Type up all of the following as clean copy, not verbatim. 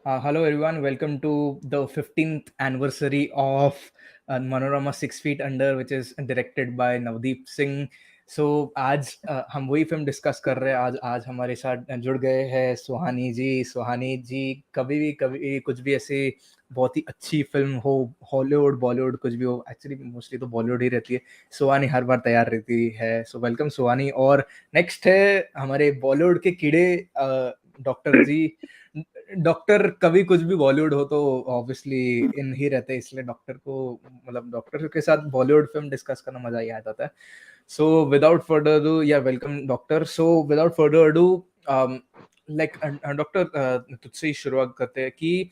Hello everyone, welcome to the 15th anniversary of Manorama Six Feet Under, which is directed by Navdeep Singh. So आज हम वही film discuss कर रहे हैं। आज आज हमारे साथ जुड़ गए हैं सुहानी जी कभी भी कुछ भी ऐसी बहुत ही अच्छी फिल्म हो, हॉलीवुड बॉलीवुड कुछ भी हो, एक्चुअली मोस्टली तो बॉलीवुड ही रहती है, सुहानी हर बार तैयार रहती है। सो वेलकम सुहानी। और नेक्स्ट है हमारे बॉलीवुड के कीड़े डॉक्टर जी। डॉक्टर कभी कुछ भी बॉलीवुड हो तो ऑब्वियसली इन ही रहते हैं, इसलिए डॉक्टर को मतलब डॉक्टर के साथ बॉलीवुड फिल्म डिस्कस करना मजा ही आ जाता है। सो विदाउट फर्दर अडू, या welcome doctor. So without further ado, like doctor, तुझसे ही शुरुआत करते हैं कि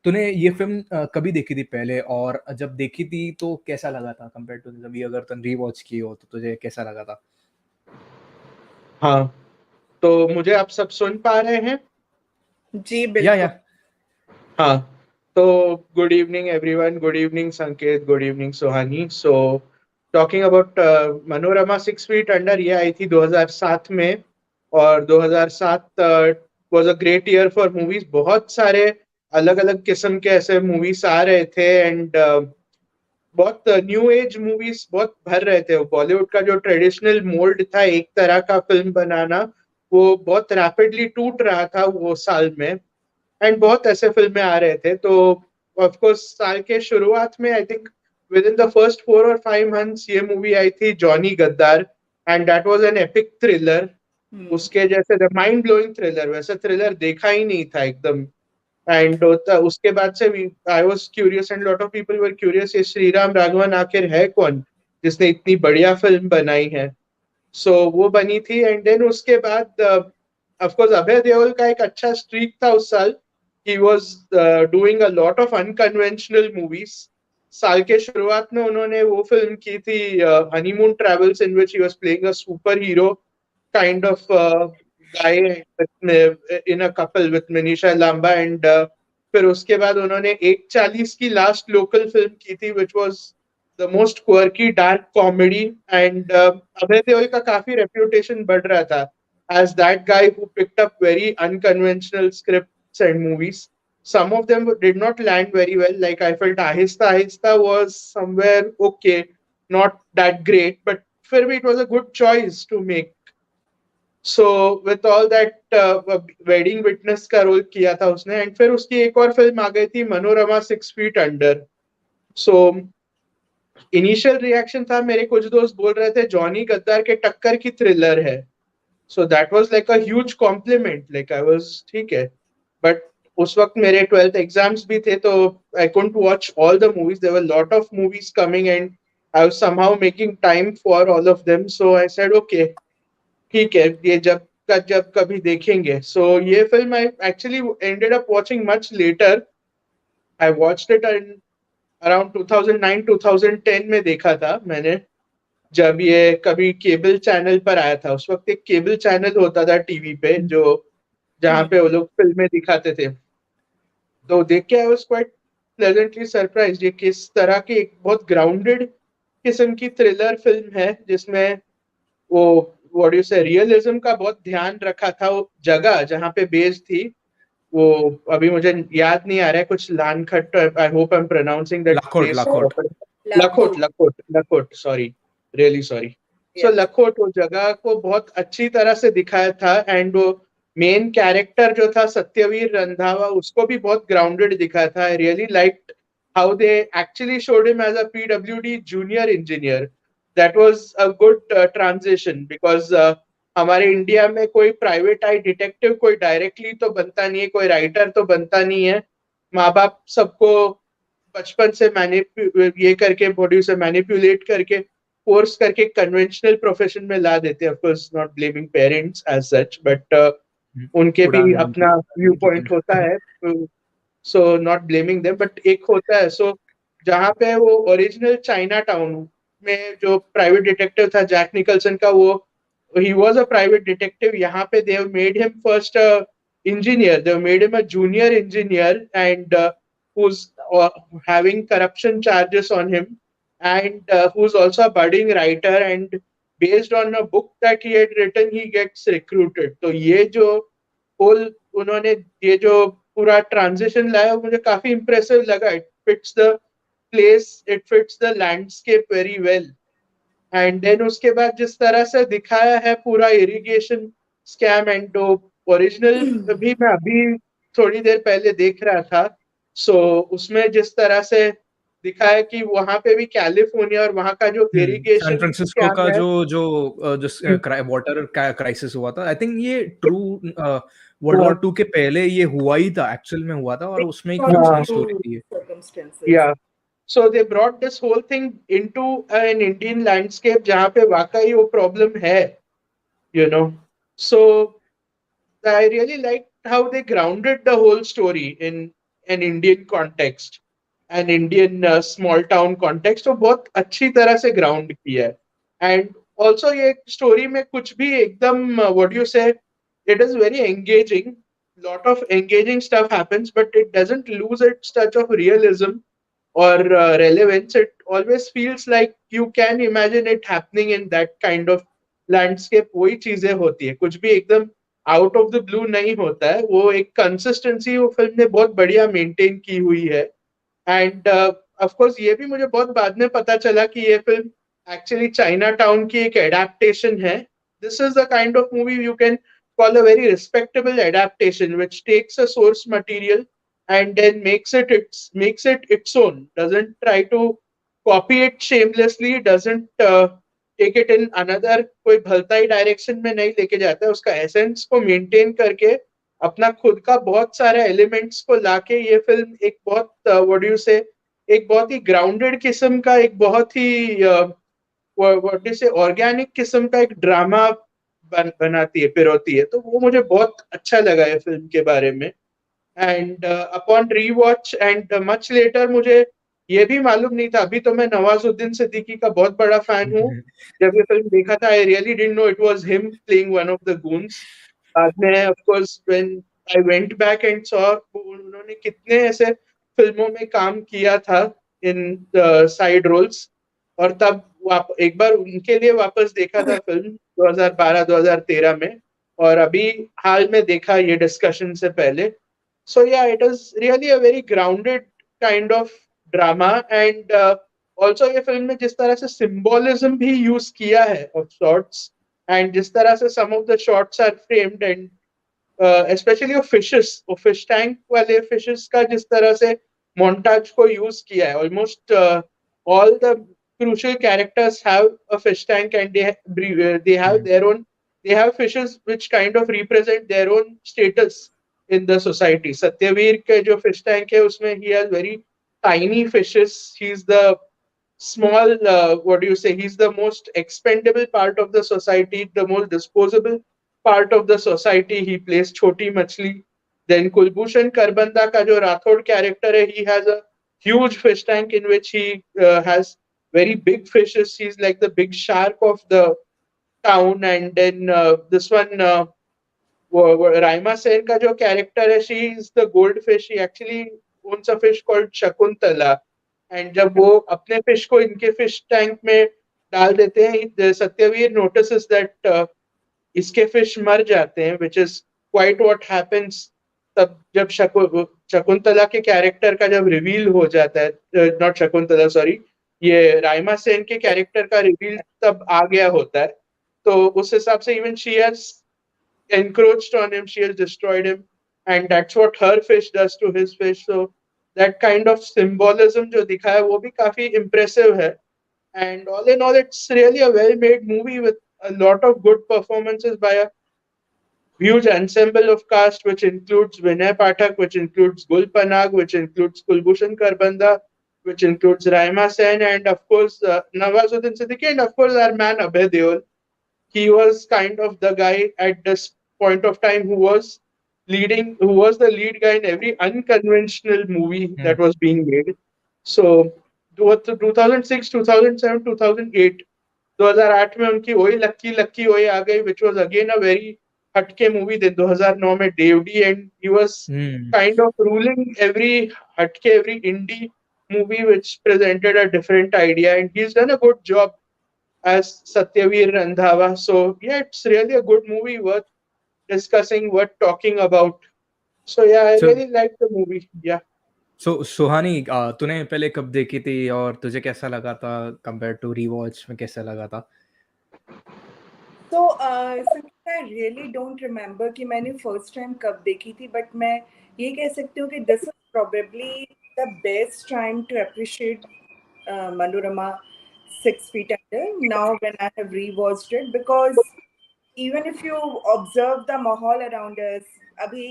तूने ये फिल्म कभी देखी थी पहले, और जब देखी थी तो कैसा लगा था कंपेयर टू अभी, अगर तुम रीवॉच की हो तो तुझे कैसा लगा था? हाँ, तो मुझे आप सब सुन पा रहे हैं? जी या बिल्कुल। हाँ, तो good evening everyone, good evening Sanket, good evening Suhani. So talking about Manorama six feet under, ये आई थी 2007 में। और 2007 was a great year for movies. बहुत सारे अलग अलग किस्म के ऐसे मूवीज आ रहे थे, एंड बहुत न्यू एज मूवीज बहुत भर रहे थे। बॉलीवुड का जो ट्रेडिशनल मोल्ड था एक तरह का फिल्म बनाना, वो बहुत रैपिडली टूट रहा था वो साल में। एंड बहुत ऐसे फिल्में आ रहे थे। तो ऑफ कोर्स साल के शुरुआत में, I think with in the first 4 और 5 मंथ्स, ये मूवी आई थी जॉनी गद्दार। And that was an epic thriller. उसके जैसे माइंड ब्लोइंग थ्रिलर, वैसा थ्रिलर देखा ही नहीं था एकदम। एंड उसके बाद से I was curious, and lot of people were curious, ये श्रीराम राघवन आखिर है कौन जिसने इतनी बढ़िया फिल्म बनाई है। सो वो बनी थी। एंड देन उसके बाद ऑफ कोर्स अभय देओल का एक अच्छा स्ट्रीक था उस साल। He was doing a lot of unconventional movies. साल के शुरुआत में उन्होंने वो फिल्म की थी honeymoon travels, in which he was playing a super hero kind of guy in a couple with Manisha Lamba, and फिर उसके बाद उन्होंने 1:40 की लास्ट लोकल फिल्म की थी, which was the most quirky dark comedy. And Abhay Deol का काफी reputation बढ़ रहा था as that guy who picked up very unconventional scripts and movies. Some of them did not land very well. Like I felt Ahista Ahista was somewhere okay, not that great, but फिर भी it was a good choice to make. So with all that, wedding witness का role किया था उसने। And फिर उसकी एक और फिल्म आ गई थी Manorama six feet under. So initial reaction था, मेरे कुछ दोस्त बोल रहे थे जॉनी गद्दार के टक्कर की थ्रिलर है। So that was like a huge complement, like I was ठीक है। बट उस वक्त मेरे 12th एग्जाम्स भी थे, तो I couldn't watch all the movies. There were lot of movies coming, and I was somehow making time for all of them. So I said okay, ठीक है, ये जब कभी देखेंगे। सो ये film I actually ended up watching much later. I watched it in around 2009 2010 में देखा था मैंने, जब ये कभी केबल चैनल पर आया था। उस वक्त एक केबल चैनल होता था टीवी पे, जो जहाँ पे वो लोग फिल्में दिखाते थे। तो देख के I was quite pleasantly surprised. ये किस तरह की एक बहुत ग्राउंडेड किस्म की थ्रिलर फिल्म है, जिसमें वो व्हाट यू से रियलिज्म का बहुत ध्यान रखा था। वो जगह जहाँ पे बेस्ड थी, वो अभी मुझे याद नहीं आ रहा है, कुछ लानखट, I hope I am pronouncing that Lakhot place. Lakhot. Lakhot Lakhot Lakhot, sorry, really sorry. So Lakhot, वो जगह को बहुत अच्छी तरह से दिखाया था। एंड वो मेन कैरेक्टर जो था सत्यवीर रंधावा, उसको भी बहुत ग्राउंडेड दिखाया था। I really liked how they actually showed him as a PWD junior engineer. That was a good transition, because हमारे इंडिया में कोई प्राइवेट आई डिटेक्टिव कोई डायरेक्टली तो बनता नहीं है, कोई राइटर तो बनता नहीं है। माँ बाप सबको बचपन से ये करके बॉडी से मैनिपुलेट करके फोर्स करके कन्वेंशनल प्रोफेशन में ला देते हैं। Of course not blaming parents as such, but उनके उड़ा भी गया उनकी अपना व्यू उनकी पॉइंट टीम। होता है। So not blaming them, but एक होता है। सो जहाँ पे वो ओरिजिनल चाइना टाउन में जो प्राइवेट डिटेक्टिव था जैक निकलसन का, वो he was a private detective. यहाँ पे they have made him first a engineer, they have made him a junior engineer, and who's having corruption charges on him, and who's also a budding writer, and based on a book that he had written he gets recruited. तो ये जो whole उन्होंने ये जो पूरा transition लाया वो मुझे काफी इम्प्रेसिव लगा. It fits the place, it fits the landscape very well. And then उसके बाद जिस तरह से दिखाया है पूरा इरिगेशन स्कैम एंड ओरिजिनल भी मैं अभी थोड़ी देर पहले देख रहा था. सो उसमें जिस तरह से दिखाया कि वहां पे भी कैलिफोर्निया और वहां का जो सैन इरिगेशन फ्रांसिस्को स्कैम का है. जो वाटर क्राइसिस हुआ था, आई थिंक ये ट्रू वर्ल्ड हाँ, वॉर टू के पहले ये हुआ ही था, एक्चुअल में हुआ था, और उसमें एक हाँ, फिक्शनल स्टोरी थी ये. Yeah so they brought this whole thing into an Indian landscape जहाँ पे वाकई वो प्रॉब्लम है, you know. So I really liked how they grounded the whole story in an Indian context, an Indian small town context. तो बहुत अच्छी तरह से ground किया है. And also ये story में कुछ भी एकदम what do you say, it is very engaging. Lot of engaging stuff happens, but it doesn't lose its touch of realism or relevance. It always feels like you can imagine it happening in that kind of landscape. वही चीजें होती है, कुछ भी एकदम out of the blue नहीं होता है. वो एक कंसिस्टेंसी वो फिल्म ने बहुत बढ़िया मेंटेन की हुई है. एंड ऑफ कोर्स ये भी मुझे बहुत बाद में पता चला कि ये फिल्म एक्चुअली चाइना टाउन की एक एडेप्टेशन है. This is the kind of movie you can call a very respectable adaptation which takes a source material and then makes it its own, doesn't try to copy it shamelessly, doesn't take it in another कोई भलता ही direction में नहीं लेके जाता है. उसका essence को maintain करके अपना खुद का बहुत सारे एलिमेंट्स को लाके ये फिल्म एक बहुत व्हाट डू यू से एक बहुत ही ग्राउंडेड किस्म का, एक बहुत ही व्हाट डू से ऑर्गेनिक किस्म का एक ड्रामा बनाती है, पिरोती है. तो वो मुझे बहुत अच्छा लगा है फिल्म के बारे में. And upon rewatch and much later मुझे ये भी मालूम नहीं था. अभी तो मैं नवाजुद्दीन सिद्दीकी का बहुत बड़ा फैन हूँ. जब ये फिल्म देखा था I really didn't know it was him playing one of the goons. बाद में of course when I went back and saw उन्होंने कितने ऐसे फिल्मों में काम किया था इन साइड रोल्स. और तब एक बार उनके लिए वापस देखा था फिल्म 2012-2013 में, और अभी हाल में देखा ये डिस्कशन से पहले. So yeah, it is really a very grounded kind of drama. And also ये फिल्म में जिस तरह से symbolism भी यूज किया है of sorts, and जिस तरह से some of the shots are framed, and specially वो फिशेस, वो फिश टैंक वाले फिशेस का जिस तरह से मोन्टाज को यूज किया है. Almost all the crucial characters have a fish tank, and they have their own, they have fishes which kind of represent their own status in the society. Satyaveer के जो fish tank है उसमें he has very tiny fishes. He's the small what do you say, he's the most expendable part of the society, the most disposable part of the society. He plays choti machli. Then Kulbhushan Karbanda ka jo Rathod character hai, he has a huge fish tank in which he has very big fishes. He's like the big shark of the town. And then this one Raima Sen ka jo character hai, she is the goldfish. She actually owns a fish called Shakuntala. And जब वो अपने fish को इनके fish tank में डाल देते हैं, Satyavir notices that इसके फिश मर जाते हैं, which is quite what happens. तब जब शकुंतला के कैरेक्टर का जब रिवील हो जाता है, नॉट शकुंतला सॉरी, ये राइमा सेन के कैरेक्टर का रिवील तब आ गया होता है. तो उस हिसाब से even she has encroached on him, she has destroyed him, and that's what her fish does to his fish. So that kind of symbolism जो दिखा है वो भी काफी impressive है. And all in all, it's really a well-made movie with a lot of good performances by a huge ensemble of cast, which includes Vinay Pathak, which includes Gul Panag, which includes Kulbhushan Karbanda, which includes Raima Sen, and of course Nawazuddin Siddiqui, and of course our man Abhay Deol. He was kind of the guy at this point of time who was the lead guy in every unconventional movie that was being made. So 2006, 2007, 2008, 2008 में उनकी वही लक्की लक्की वही आ गई, which was again a very हटके movie. दिन 2009 में DevD, and he was kind of ruling every हटके, every indie movie which presented a different idea, and he's done a good job as Satyaveer Randhawa. So yeah, it's really a good movie worth discussing, worth talking about. So yeah, I So really liked the movie. Yeah. सुहानी, तूने पहले कब देखी थी और तुझे कैसा लगा था कंपेयर टू रीवॉच में, कैसा लगा था? तो Sangeeta, I really don't remember कि मैंने फर्स्ट टाइम कब देखी थी, बट मैं ये कह सकती हूँ कि this is probably the best time to appreciate Manorama six feet under now when I have rewatched it, because even if you observe the mahal around us, abhi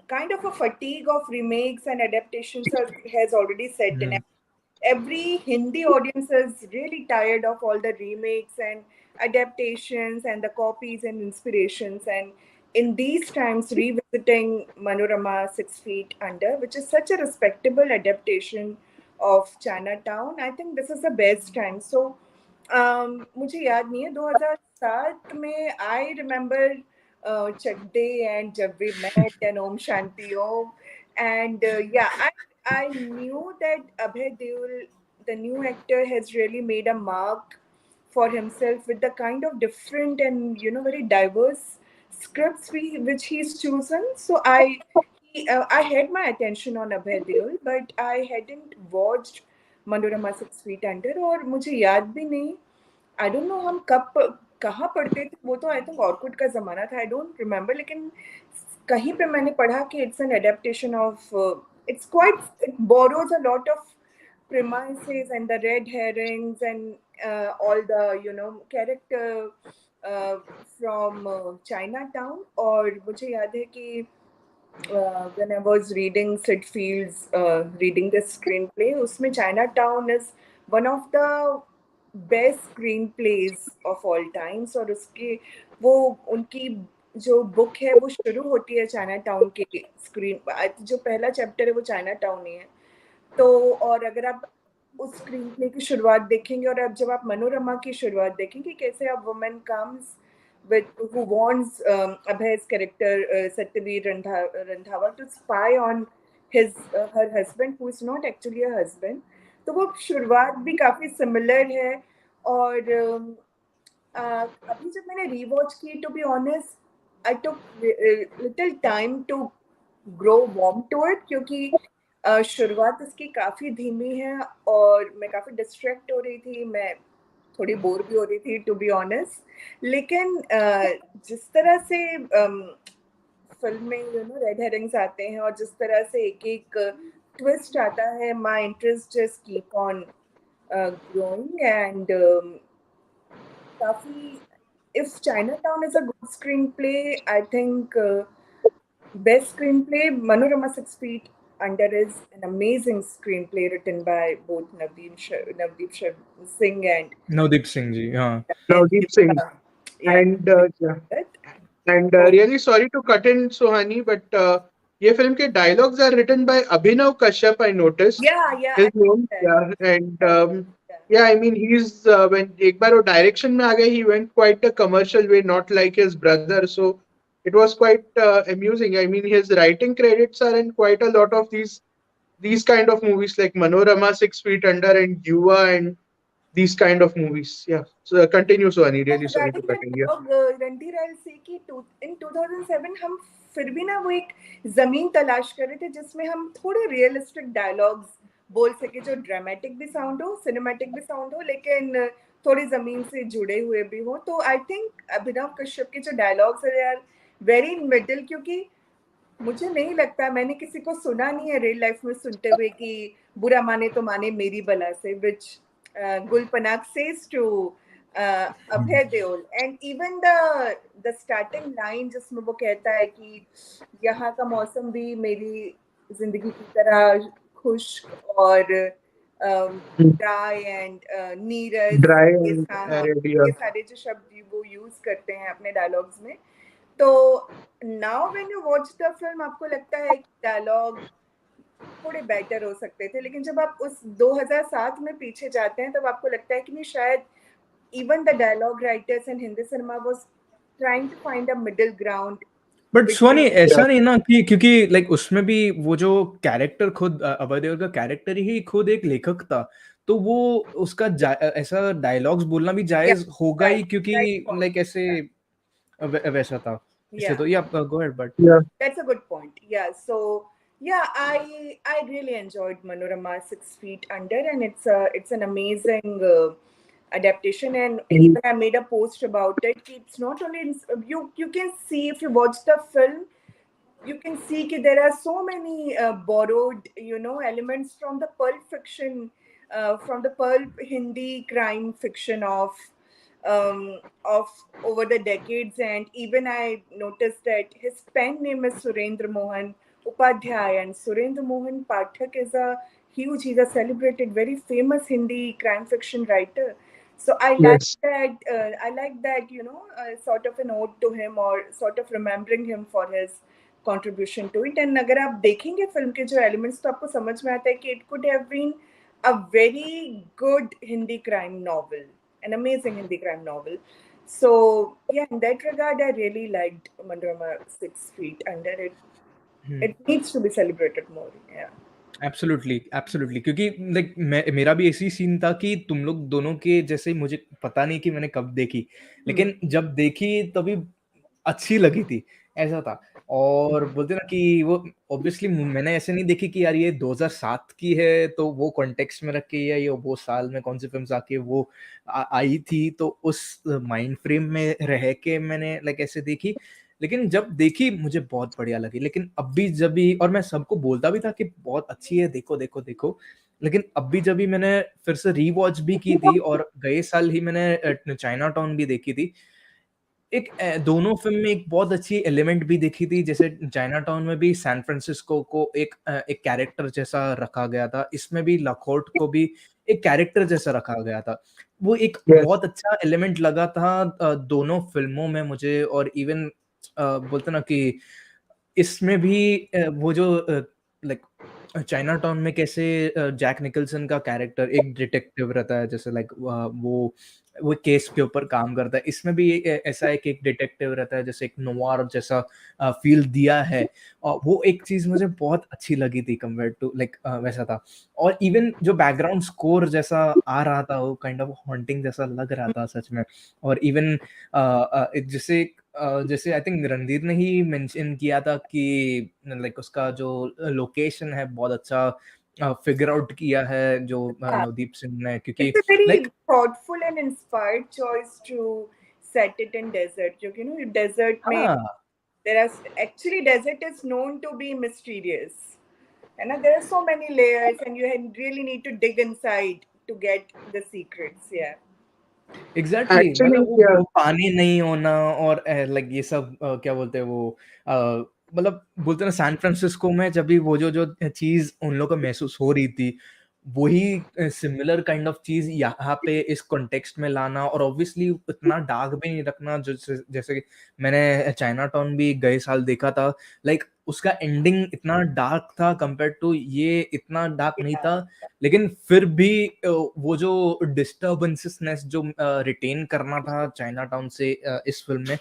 kind of a fatigue of remakes and adaptations has already set in. Hmm, Every Hindi audience is really tired of all the remakes and adaptations and the copies and inspirations. And in these times, revisiting Manorama Six Feet Under, which is such a respectable adaptation of Chinatown, I think this is the best time. So, मुझे याद नहीं है 2007 में I remember Chak De and Jab we met and Om Shanti Om and yeah, I knew that Abhay Deol, the new actor, has really made a mark for himself with the kind of different and very diverse scripts which he's chosen. So I had my attention on Abhay Deol, but I hadn't watched Manorama Six Feet Under, और मुझे याद भी नहीं, I don't know हम कब कहाँ पढ़ते थे, वो तो आई थिंक ऑर्कुट का ज़माना था, आई डोंट रिमेम्बर, लेकिन कहीं पे मैंने पढ़ा कि it's an adaptation of, it's quite, it borrows a lot of premises and the red herrings and all the character uh, from Chinatown. और मुझे याद है कि when I was reading Sid Field's reading the screenplay, उसमें Chinatown is one of the best screenplays of all times. और उसके वो उनकी जो बुक है वो शुरू होती है चाइना टाउन के स्क्रीन, जो पहला चैप्टर है वो चाइना टाउन ही है। तो और अगर आप उस स्क्रीन प्ले की शुरुआत देखेंगे और अब जब आप मनोरमा की शुरुआत देखेंगे, कैसे अब women comes with who wants Abhay's character Satyaveer Randhawa to spy on his her husband who is not actually a husband. तो वो शुरुआत भी काफी सिमिलर है। और अभी जब मैंने रीवॉच की, to be honest I took little time to grow warm to it, क्योंकि शुरुआत इसकी काफ़ी धीमी है और मैं काफ़ी डिस्ट्रैक्ट हो रही थी, मैं थोड़ी बोर भी हो रही थी टू बी ऑनेस्ट। लेकिन जिस तरह से फिल्म में रेड हेरिंग्स आते हैं और जिस तरह से एक एक ट्विस्ट आता है, my interest just keep on growing. And काफ़ी, if Chinatown is a good screenplay, I think best screenplay, Manorama Six Feet Under is an amazing screenplay written by both Navdeep Singh and Navdeep Singh ji, हाँ। Navdeep Singh. yeah, And yeah. that. And So, really sorry to cut in, Suhani, but ये film के dialogues are written by Abhinav Kashyap, I noticed. yeah, His I name, that. yeah. And Yeah. yeah, I mean, he's when एक बार वो direction में आ गए, he went quite a commercial way, not like his brother. So it was quite amusing. I mean, his writing credits are in quite a lot of these kind of movies like Manorama, Six Feet Under, and Yuva, and these kind of movies. Yeah. So continue, Suhani. So Really sorry to regarding cut that in. Yeah. dog, Randhir, I'll say कि in 2007 हम फिर भी ना वो एक जमीन तलाश कर रहे थे जिसमें हम थोड़े रियलिस्टिक डायलॉग्स बोल सके, जो ड्रामेटिक भी साउंड हो, सिनेमैटिक भी साउंड हो, लेकिन थोड़ी जमीन से जुड़े हुए भी हो। तो आई थिंक अभिनव कश्यप के जो डायलॉग्स है यार वेरी इन मिडिल, क्योंकि मुझे नहीं लगता, मैंने किसी को सुना नहीं है रियल लाइफ में सुनते हुए कि बुरा माने तो माने मेरी बला से, which Gul Panag says to Abhay Deol. And even the starting line जिसमें वो कहता है कि यहाँ का मौसम भी मेरी जिंदगी की तरह खुश्क और ड्राई एंड नीरस, Dry ये and हाँ, arid. Yeah. ये सारे जो शब्द वो यूज करते हैं अपने डायलॉग्स में। तो now when you watch the film आपको लगता है कि डायलॉग थोड़े बेटर हो सकते थे, लेकिन जब आप उस 2007 में पीछे जाते हैं तब आपको लगता है कि नहीं, शायद even the dialogue writers in Hindi cinema was trying to find a middle ground but स्वानी, बिटवीन। ऐसा नहीं ना कि क्योंकि लाइक उसमें भी वो जो कैरेक्टर खुद अभय देओल का कैरेक्टर ही खुद एक लेखक था, तो वो उसका ऐसा डायलॉग्स बोलना भी या जायज होगा ही, राइट क्योंकि राइट लाइक ऐसे पॉइंट। वैसा था। इसलिए Yeah. तो या go ahead but Yeah. That's a good point. Yeah. So yeah, I really enjoyed Manorama Six Feet Under, and it's an amazing adaptation. And Mhm. even I made a post about it. It's not only you can see if you watch the film, you can see that there are so many borrowed, elements from the pulp Hindi crime fiction of over the decades. And even I noticed that his pen name is Surendra Mohan Upadhyay, and Surendra Mohan Pathak is he's a celebrated, very famous Hindi crime fiction writer. So I like Yes. that. I like that, sort of an ode to him, or sort of remembering him for his contribution to it. And अगर आप देखेंगे film के जो elements तो आपको समझ में आता है कि it could have been a very good Hindi crime novel, an amazing Hindi crime novel. So yeah, in that regard, I really liked Manorama Six Feet Under. It needs to be celebrated more. Yeah. Absolutely absolutely, क्योंकि like मेरा भी ऐसी scene था कि तुम लोग दोनों के जैसे, मुझे पता नहीं कि मैंने कब देखी, लेकिन जब देखी तभी अच्छी लगी थी, ऐसा था। और बोलते ना कि वो ऑब्वियसली मैंने ऐसे नहीं देखी कि यार ये 2007 की है तो वो कॉन्टेक्स्ट में रख के, या ये वो साल में कौन सी फिल्म आके वो आई थी, तो उस माइंड फ्रेम में रह के मैंने लाइक ऐसे देखी। लेकिन जब देखी मुझे बहुत बढ़िया लगी। लेकिन अब भी जब भी, और मैं सबको बोलता भी था कि बहुत अच्छी है, देखो देखो देखो, लेकिन अब भी जब भी मैंने फिर से रीवॉच भी की थी, और गए साल ही मैंने चाइना टाउन भी देखी थी, एक दोनों फ़िल्म में एक बहुत अच्छी एलिमेंट भी देखी थी। जैसे चाइना टाउन में भी सैन फ्रांसिस्को को एक कैरेक्टर जैसा रखा गया था, इसमें भी लाखोर्ट को भी एक कैरेक्टर जैसा रखा गया था। वो एक Yes. बहुत अच्छा एलिमेंट लगा था दोनों फ़िल्मों में मुझे। और इवन बोलते ना कि इसमें भी वो जो लाइक चाइना टाउन में कैसे जैक निकल्सन का कैरेक्टर एक डिटेक्टिव रहता है, जैसे लाइक वो केस के ऊपर काम करता है, इसमें भी ऐसा एक डिटेक्टिव रहता है, जैसे एक नोवार जैसा फील दिया है। और वो एक चीज मुझे बहुत अच्छी लगी थी कंपेयर टू लाइक वैसा था। और इवन जो बैकग्राउंड स्कोर जैसा आ रहा था, वो काइंड ऑफ हॉन्टिंग जैसा लग रहा था सच में। और इवन जैसे जैसे आई थिंक रणधीर ने ही मेंशन किया था कि लाइक उसका जो लोकेशन है बहुत अच्छा फिगर आउट किया है जो नवदीप सिंह ने, क्योंकि It's a very like thoughtful and inspired choice to set it in desert. Desert may हाँ there are actually desert is known to be mysterious. And there are so many layers, and you really need to dig inside to get the secrets. Yeah. Exactly Actually, मतलब yeah. वो पानी नहीं होना, और like ये सब क्या बोलते हैं वो अ, मतलब बोलते हैं ना सैन फ्रांसिस्को में जब भी वो जो चीज उन लोगों को महसूस हो रही थी, वही सिमिलर काइंड ऑफ चीज यहाँ पे इस कॉन्टेक्स्ट में लाना। और ऑब्वियसली इतना डार्क भी नहीं रखना, जैसे जैसे कि मैंने चाइना टाउन भी गए साल देखा था, लाइक उसका एंडिंग इतना डार्क था कंपेयर टू ये इतना डार्क नहीं था। लेकिन फिर भी वो जो डिस्टर्बेंसेसनेस जो रिटेन करना था चाइना टाउन से इस फिल्म में,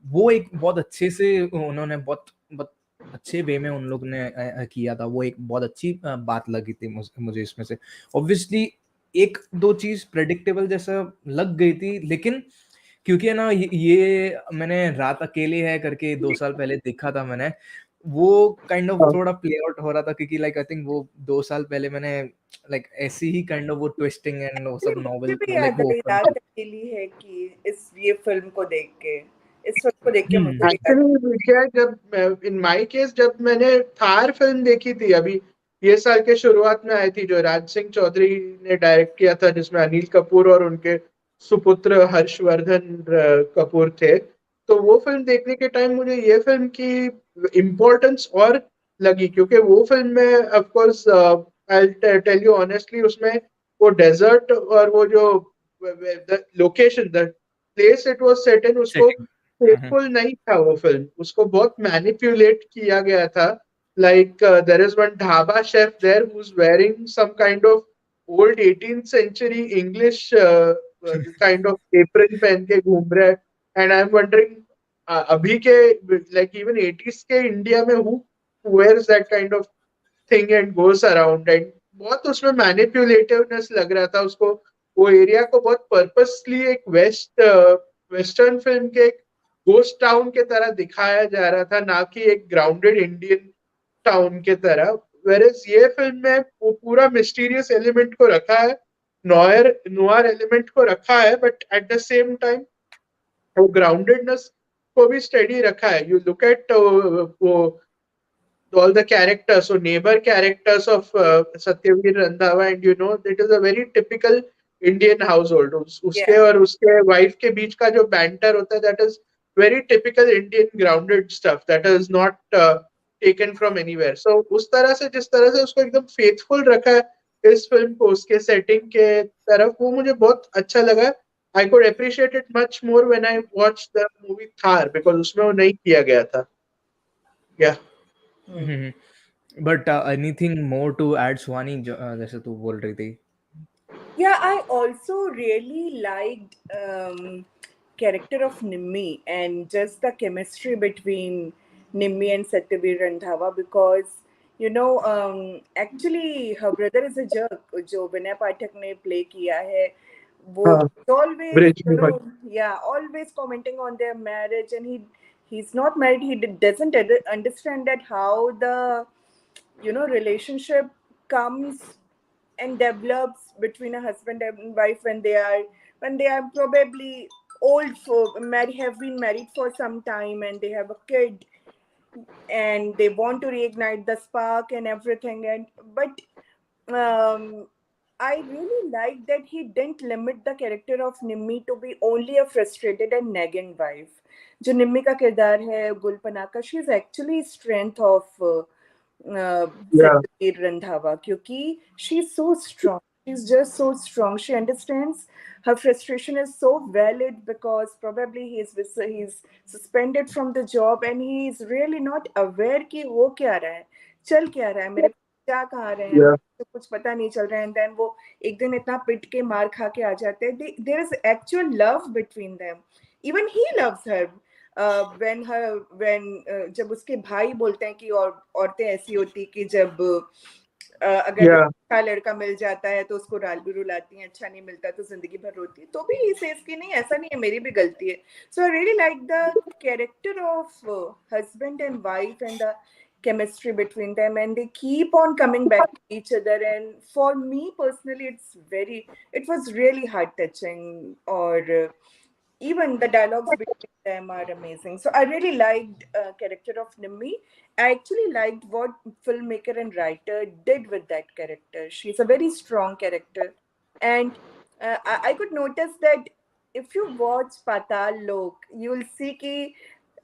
वो एक बहुत अच्छे से उन्होंने बहुत बहुत अच्छे वे में उन लोग ने किया था। वो एक बहुत अच्छी बात लगी थी मुझे इसमें से। ऑब्वियसली एक दो चीज प्रेडिक्टेबल जैसा लग गई थी, लेकिन क्योंकि है ना ये मैंने रात अकेली है करके 2 साल पहले देखा था मैंने, वो काइंड ऑफ थोड़ा प्ले आउट हो रहा था, क्योंकि लाइक आई थिंक वो 2 साल पहले मैंने लाइक ऐसी ही काइंड ऑफ वो ट्विस्टिंग एंड वो सब मुझे नॉवल भी लाइक याद वो आई, फिल्म रात थी। अकेली है कि ये फिल्म को देख के, इस फिल्म को देख के मुझे भी याद एक्चुअली क्या है, जब इन माय केस जब मैंने थार फिल्म देखी थी अभी ये साल के शुरुआत में आई थी, जो राज सिंह चौधरी ने डायरेक्ट किया था, जिसमें अनिल कपूर और उनके सुपुत्र हर्षवर्धन कपूर थे। तो वो फिल्म देखने के टाइम मुझे ये फिल्म की इम्पोर्टेंस और लगी, क्योंकि वो फिल्म में of course I tell you honestly, उसमें वो डेजर्ट और वो जो location, the place it was set in, उसको सेटिंग। फेथफुल नहीं था। वो फिल्म उसको बहुत मैनिपुलेट किया गया था। Like there is one dhaba chef there who is wearing some kind of old 18th century English kind of apron पहन के घूम रहा है। एंड आई एम वंडरिंग अभी के लाइक इवन 80s के इंडिया में who wears that kind of thing and goes around. And बहुत उसमें मैनिपुलेटिवनेस लग रहा था उसको, वो एरिया को बहुत पर्पसली एक वेस्टर्न फिल्म के घोस्ट टाउन के तरह दिखाया जा रहा था, ना कि एक ग्राउंडेड इंडियन टाउन के तरह। वेरएज ये फिल्म में वो पूरा मिस्टीरियस एलिमेंट को रखा है, नॉयर एलिमेंट को रखा है, but at the same time वो ग्राउंडेडनेस को भी स्टडी रखा है। यू लुक एट वो all the characters, so neighbor characters of Satyavir Randhawa, and you know it is a very typical Indian household. उसके Yeah. और उसके wife के बीच का जो banter होता है, that is very typical Indian grounded stuff that is not taken from anywhere. So उस तरह से जिस तरह से उसको एकदम faithful रखा है इस फिल्म को उसके setting के तरफ, वो मुझे बहुत अच्छा लगा. I could appreciate it much more when I watched the movie Thar, because उसमें वो नहीं किया गया था. Yeah. But anything more to add Suhani, जैसे तू बोल रही थी? Yeah, I also really liked character of Nimmi and just the chemistry between Nimmi and Satyavir Randhawa, because actually her brother is a jerk जो विनय पाठक ने play किया है. वो हाँ. always Bridge Mohan. always commenting on their marriage, and he's not married. He doesn't understand that how the relationship comes and develops between a husband and wife when they are probably old for have been married for some time, and they have a kid, and they want to reignite the spark and everything. And but I really like that he didn't limit the character of Nimmi to be only a frustrated and nagging wife. जो निम्मी का किरदार है गुलपना का, she is actually strength of Yeah. Satyavir Randhawa, क्योंकि she's so strong. She's just so strong. She understands her frustration is so valid because probably he's suspended from the job, and he's really not aware कि हो क्या रहा है, चल क्या रहा है, मेरे क्या कहा रहे हैं, Yeah. तो कुछ पता नहीं चल रहा है. एंड देन वो एक दिन इतना पिट के मार खा के आ जाते हैं. There is actual love between them. Even he loves her when जब उसके भाई बोलते हैं कि और औरतें ऐसी होती कि जब अगर Yeah. अच्छा लड़का मिल जाता है तो उसको रुलाती हैं, अच्छा नहीं मिलता तो जिंदगी भर रोती है. तो भी ही सेज कि नहीं, ऐसा नहीं है, मेरी भी गलती है. So I really like the character of husband and wife and the chemistry between them, and they keep on coming back to each other. And for me personally, it was really heart touching, or even the dialogues between them are amazing. So I really liked character of Nimmi. I actually liked what filmmaker and writer did with that character. She's a very strong character, and I could notice that if you watch Patal Lok, you will see कि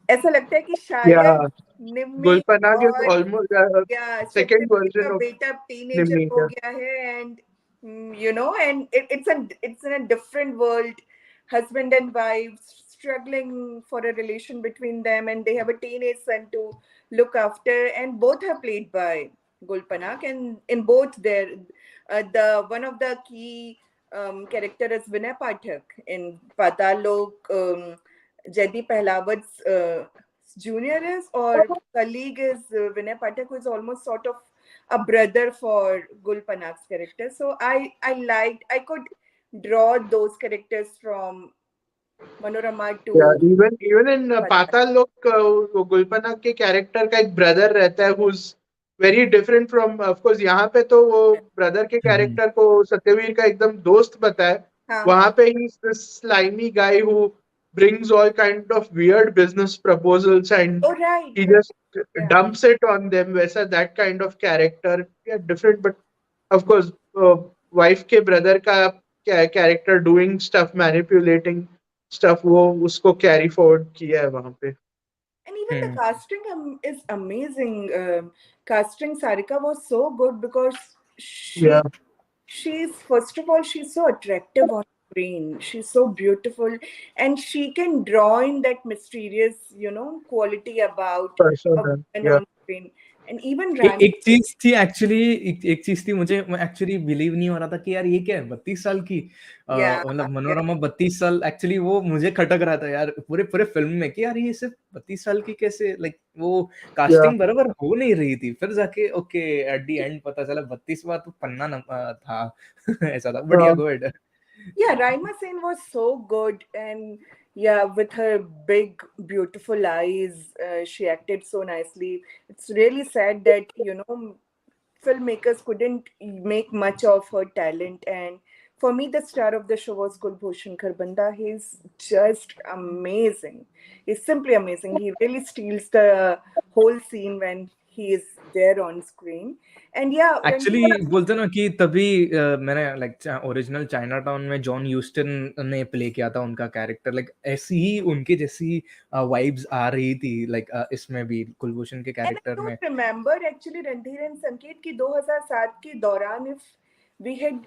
ऐसा लगता है कि Yeah. शायद निम्मी Gulpana is और almost या second Satyavir version का of बेटा टीनेजर Nimmi. हो गया है. And and it's in a different world. Husband and wife struggling for a relation between them, and they have a teenage son to look after, and both are played by Gulpanak. And in both their the one of the key character is Vinay Pathak. In Patalok, Jaideep Pehlawat's junior is, or colleague is Vinay Pathak, who is almost sort of a brother for Gulpanak's character. So I could draw those characters from Manorama Yeah, to even in Patal. Patal Lok, Gulpana के character का एक brother रहता है who's very different from, of course यहाँ पे तो वो brother के character को सत्यवीर का एकदम दोस्त बताया. हाँ वहाँ हाँ. पे he's this slimy guy who brings all kind of weird business proposals and Oh right, he right. just Yeah. dumps it on them. वैसा that kind of character. Yeah, different, but of course wife के brother का character doing stuff, manipulating stuff, वो उसको carry forward किया है वहां पे. And even the casting is amazing. Casting Sarika was so good because Yeah. she's first of all, she's so attractive on screen. She's so beautiful, and she can draw in that mysterious, quality about a Persona. woman Yeah. on screen. And even एक Randhir. चीज थी actually, एक चीज थी, मुझे actually believe नहीं हो रहा था कि यार ये क्या है 32 साल की, Yeah, मतलब yeah. मनोरमा 32 साल. एक्चुअली वो मुझे खटक रहा था यार पूरे पूरे फिल्म में कि यार ये सिर्फ 32 साल की कैसे, लाइक वो Yeah. कास्टिंग बराबर हो नहीं रही थी. फिर जाके ओके एट द एंड पता चला 32वां तो पन्ना था. ऐसा था. बढ़िया, हाँ. Go ahead. Yeah, Raima Sen was so good, and Yeah, with her big, beautiful eyes, she acted so nicely. It's really sad that, filmmakers couldn't make much of her talent. And for me, the star of the show was Kulbhushan Kharbanda. He's just amazing. He's simply amazing. He really steals the whole scene when he is there on screen. And yeah, actually Randhir, बोलते ना कि तभी मैंने like original China town में John Houston ने play किया था उनका कैरेक्टर, लाइक ऐसी ही उनकी जैसी वाइब्स आ रही थी, लाइक इसमें भी कुलभूषण के and I कैरेक्टर don't में. remember actually Randhir and Sanket की 2007 के दौरान if we had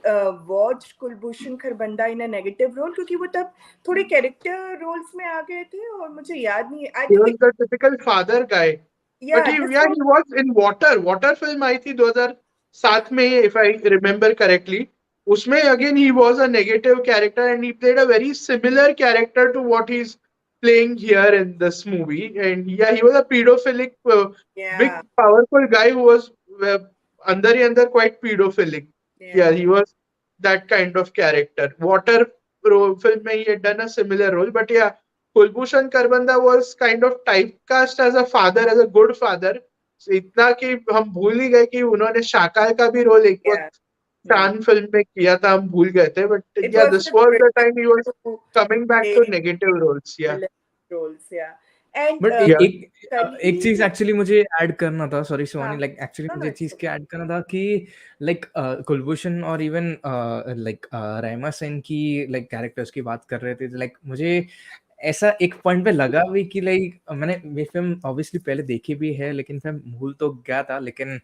watched Kulbhushan Kharbanda in a negative role, क्योंकि वो तब थोड़े कैरेक्टर रोल्स में आ गए थे और मुझे याद नहीं. I He think was the typical father guy. But yeah, this was he was in Water. Water film आई थी 2007 में, if I remember correctly. उसमें again he was a negative character and he played a very similar character to what he's playing here in this movie. And yeah, he was a pedophilic, big yeah, powerful guy who was uh, अंदर ही अंदर quite pedophilic. Yeah, yeah, he was that kind of character. Water film में he had done a similar role, but yeah, Kulbhushan Karbanda was kind of typecast as a father, as a good father. So इतना कि हम भूल ही गए कि उन्होंने शाकाल का भी रोल एक yeah, वक्त yeah. शान फिल्म में किया था, हम भूल गए थे. But It yeah, was this his was the privilege time he was to coming back to play negative roles. Yeah, villain roles, yeah. And but yeah, एक चीज Kali, एक्चुअली मुझे ऐड करना था, सॉरी सुहानी, हाँ, लाइक एक्चुअली no, no, मुझे it's चीज okay. क्या add करना था कि लाइक कुलभूषण और इवन लाइक रहमा सेन की लाइक कैरेक्टर्स की बात कर रहे थे, लाइक मुझे ऐसा एक पॉइंट पे लगा भी कि लाइक मैंने ये फिल्म ऑब्वियसली पहले देखी भी है, लेकिन फिल्म भूल तो गया था, लेकिन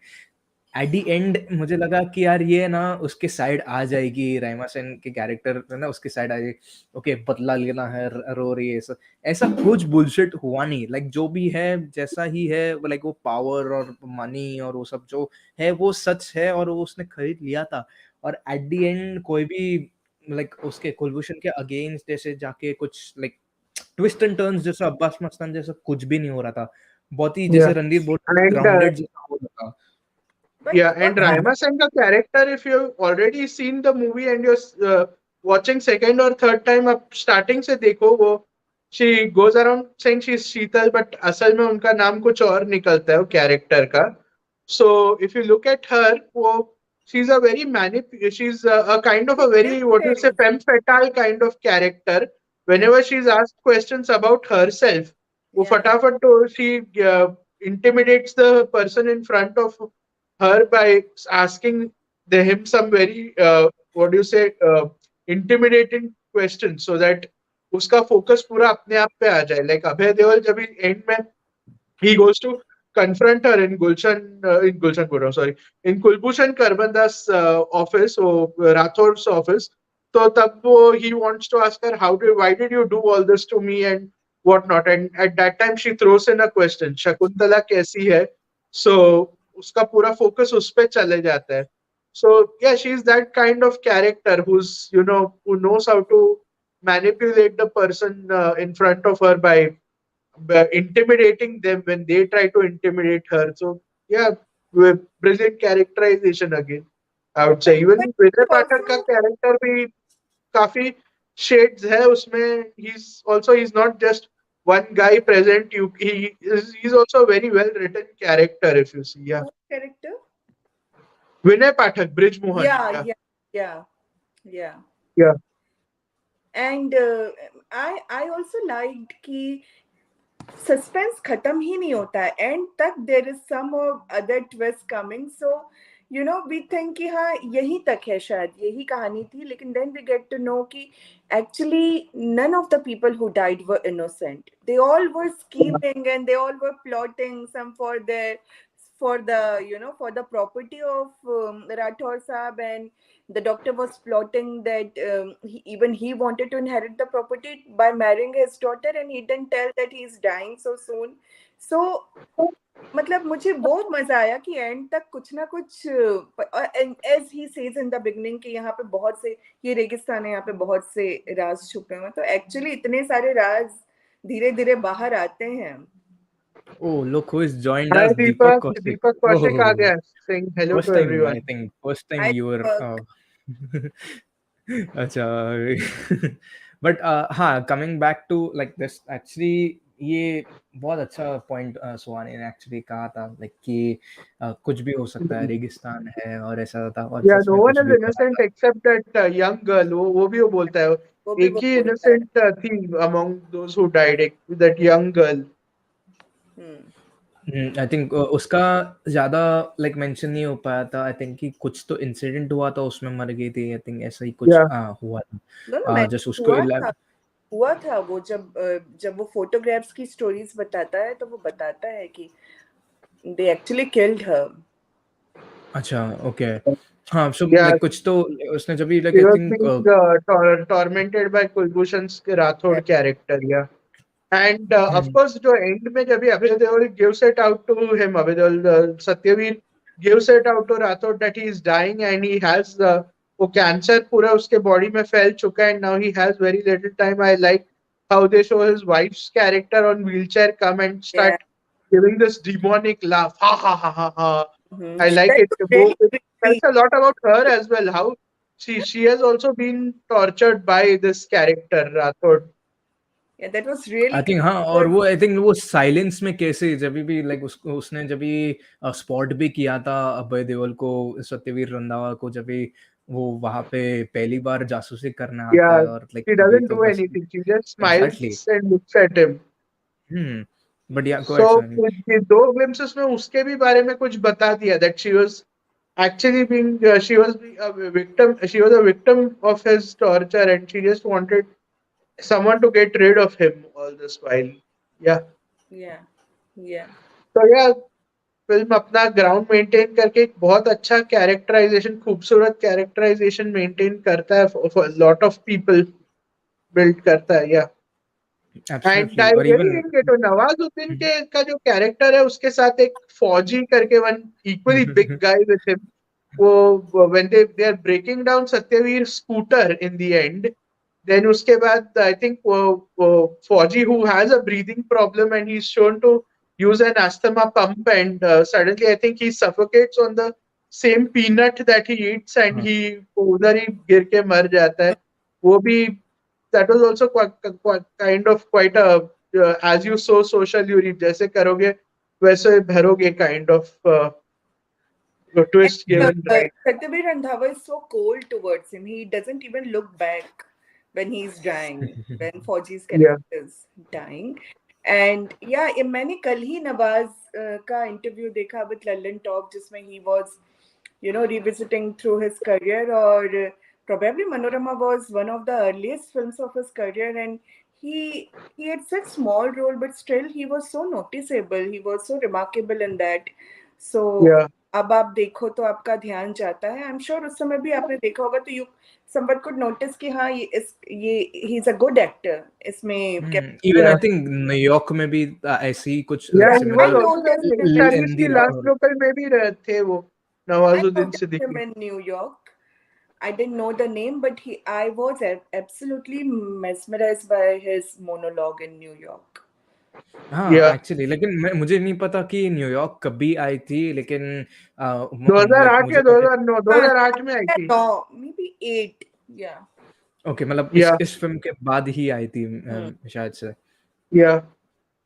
एट द एंड मुझे लगा कि यार ये ना उसके साइड आ जाएगी, रहमा सेन के कैरेक्टर ना उसके साइड आ जाएगी, ओके बदला लेना है, रो रही है, ऐसा कुछ बुलशिट हुआ नहीं, लाइक जो भी है जैसा ही है, लाइक वो पावर और मनी और वो सब जो है वो सच है और वो उसने खरीद लिया था. और एट द एंड कोई भी लाइक उसके कुलभूषण के अगेंस्ट जैसे जाके कुछ लाइक ट्विस्ट एंड टर्न्स जैसा अब्बास मस्तान जैसा कुछ भी नहीं हो रहा था, बहुत ही yeah. जैसे रणदीप बोल And ग्राउंडेड जैसा हो रहा था. But yeah, and what Raima Sanga character, if you've already seen the movie and you're watching second or third time, अब starting से देखो वो, she goes around saying she's Sheetal, but असल में उनका नाम कुछ और निकलता है वो character का. So if you look at her, वो she's a very she's a kind of she a very, what do you say, is, femme fatale kind of character. Whenever she's asked questions about herself, वो yeah, फटाफट तो she intimidates the person in front of her by asking him some very, what do you say, intimidating questions, so that उसका focus पूरा अपने आप पे आ जाए. Like Abhay Deol जब end में he goes to confront her in Gulshan बोल रहा हूँ, sorry, in Kulbhushan Karbanda's office, or Rathor's office. So तब वो he wants to ask her, why did you do all this to me and whatnot. And at that time she throws in a question, Shakuntala कैसी है. So उसका पूरा focus उस पे चले जाता है. So yeah, she's that kind of character who's, who knows how to manipulate the person in front of her by intimidating them when they try to intimidate her. So yeah, with brilliant characterization again. I would say but even Vijay she Pathak का also, character भी काफी shades है उसमें. He's not just one guy present. He's also a very well written character if you see. Yeah, whose character? Vinay Pathak, Bridge Mohan. Yeah, Yeah, yeah, yeah, yeah. yeah, And I also liked कि suspense खत्म ही नहीं होता है end तक. There is some other twist coming, so we think कि हाँ यही तक है, शायद यही कहानी थी, लेकिन then we get to know कि actually none of the people who died were innocent. They all were scheming and they all were plotting, some for their, for the for the property of Rathore Saab, and the doctor was plotting that he wanted to inherit the property by marrying his daughter, and he didn't tell that he is dying so soon. So मतलब मुझे बहुत मजा आया कि and तक कुछ ना कुछ, as he says in the beginning कि यहाँ पे बहुत से, ये रेगिस्तान है, यहाँ पे बहुत से राज छुपे हुए हैं. तो एक्चुअली इतने सारे राज धीरे धीरे बाहर आते हैं. Oh, look who is joined Hi us, Deepak Deepak. Kaushik. Deepak Kaushik uh Oh, गया saying hello first to time, I everyone. think, first time I you were. work. अच्छा. बट हाँ, coming back to like this, actually ये बहुत अच्छा point सुहानी ने actually कहा था, like कि कुछ भी हो सकता है, रेगिस्तान है और ऐसा था, और Yeah, सच no में one कुछ is भी हुआ innocent था. except that young girl. वो भी वो बोलता है. वो भी एक वो ही बोलता है. innocent थी among those who died. That young girl. I think उसका ज्यादा लाइक मेंशन नहीं हो पाया था. आई थिंक कि कुछ तो इंसिडेंट हुआ था, उसमें मर गई थी. आई थिंक ऐसा ही कुछ Yeah. हुआ नो नो, था. मैं जस्ट उसको हुआ था वो जब वो फोटोग्राफ्स की स्टोरीज बताता है तो वो बताता है कि they actually killed her. अच्छा, ओके. हाँ, सो Yeah. लाइक कुछ तो उसने जब भी like She I was think being tormented by Kulbhushan's Rathod character. Yeah. And of course, जो end में जब Abhay Deol gives it out to him, Abhay Deol, Satyaveer gives it out to Rathod that he is dying and he has वो cancer पूरा उसके body में फैल चुका है and now he has very little time. I like how they show his wife's character on wheelchair come and Yeah. start giving this demonic laugh. Ha ha ha ha ha. I like That it. was really It tells creepy. a lot about her as well. How she has also been tortured by this character Rathod. Yeah, that was really I think हाँ. creepy और because वो आई think वो silence में कैसे जब भी like उसको उसने जब भी स्पॉट भी किया था अभय देओल को, सत्यवीर रंधावा को, जब भी वो वहां पे पहली बार जासूसी करने आता Yeah, है, और लाइक she तभी doesn't तो do बस anything. She just exactly. smiles and looks at him. But या गो So एट. ये दो glimpses में उसके भी बारे में कुछ बता दिया that she was actually being she was a victim. She was a victim of his torture and she just wanted someone to get rid of him all this while. Yeah. yeah. So yeah, film अपना ground maintain करके एक बहुत अच्छा characterisation, खूबसूरत characterisation maintain करता है. Lot of people build करता है. या एंड एब्सोल्युटली. आई और रियली इवन गेट नवाजुद्दीन के का जो कैरेक्टर है उसके साथ एक फौजी करके one equally big guy with him. वो when they are breaking down Satyaveer scooter in the end, then उसके बाद आई थिंक वो फौजी who has a breathing problem and he is shown to use an asthma pump and suddenly I think he suffocates on the same peanut that he eats and he उधर ही गिर के मर जाता है. वो भी that was also quite kind of quite a as you sow social you reap. जैसे करोगे वैसे भरोगे kind of twist And given right. Satyabir Randhawa is so cold towards him. He doesn't even look back when he's dying, when Fauji's Yeah. character is dying. And yeah, मैंने कल ही नवाज का interview देखा with Lallan Talk, जिसमें he was, revisiting through his career, or probably Manorama was one of the earliest films of his career, and he had such small role, but still he was so noticeable. He was so remarkable in that. So Yeah. अब आप देखो तो आपका ध्यान जाता है. I am sure उस समय भी आपने देखा होगा तो यू somewhat could notice कि हाँ ये he is a good actor इसमें. इवन आई थिंक न्यूयॉर्क में भी ऐसी ही कुछ Yeah, he I was similar also noticed him in चालीस इन की दी. लास्ट लोकल में भी थे वो I Nawazuddin noticed him Siddiqui. in New York. I didn't know the name, but I was absolutely mesmerized by his monologue in New York. हाँ, Yeah. Actually. लेकिन मुझे नहीं पता कि न्यूयॉर्क कभी आई थी, लेकिन लाइक 2008 या मुझे 2009 हाँ, 2008 में आई थी. no, maybe 8. Yeah. ओके, मतलब Yeah. इस फिल्म के बाद ही आई थी शायद से. Yeah.